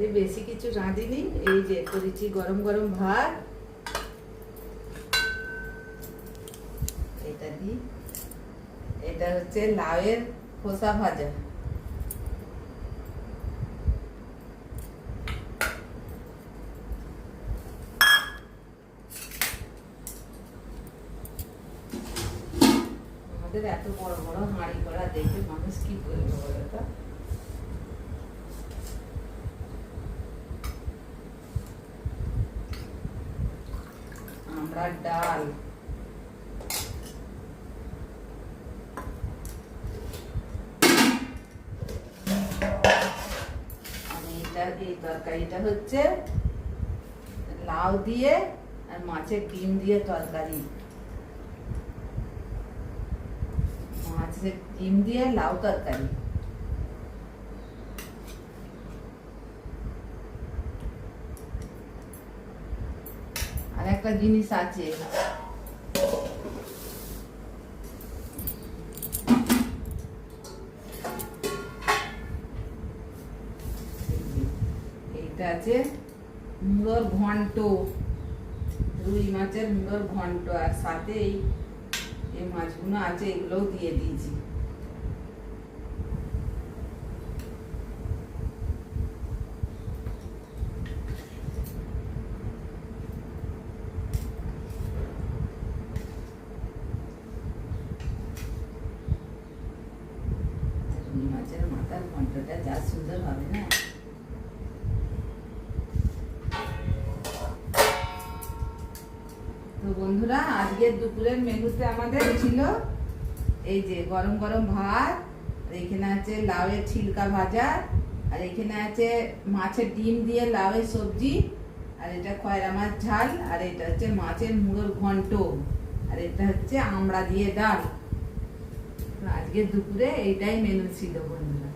আজকে বেশি কিছু রাঁধিনি, এই যে করেছি গরম গরম ভাত, এটা দিই, এটা হচ্ছে লাউয়ের খোসা ভাজা, আমাদের এত বড় বড় হাঁড়ি করা দেখে মানুষ কি করবে বলো তো। আমরা ডাল, এই তরকারিটা হচ্ছে লাউ দিয়ে আর মাছের ডিম দিয়ে তরকারি, মাছের ডিম দিয়ে লাউ তরকারি। আর একটা জিনিস আছে, এইটা আছে মুলোর ঘন্ট, রুই মাছের মুলোর ঘন্ট, আর সাথে এই মাছগুলো আছে, এগুলোও দিয়ে দিয়েছি। রুই মাছের মাথার ঘন্টটা যা সুন্দর হবে না। তো বন্ধুরা, আজকের দুপুরের মেনুতে আমাদের ছিল এই যে গরম গরম ভাত, আর এখানে আছে লাউয়ের ছিলকা ভাজা, আর এখানে আছে মাছের ডিম দিয়ে লাউয়ের সবজি, আর এটা খয়রা মাছ ঝাল, আর এটা হচ্ছে মাছের মুড়োর ঘন্ট, আর এটা হচ্ছে আমড়া দিয়ে ডাল। আজকের দুপুরে এইটাই মেনু ছিল বন্ধুরা।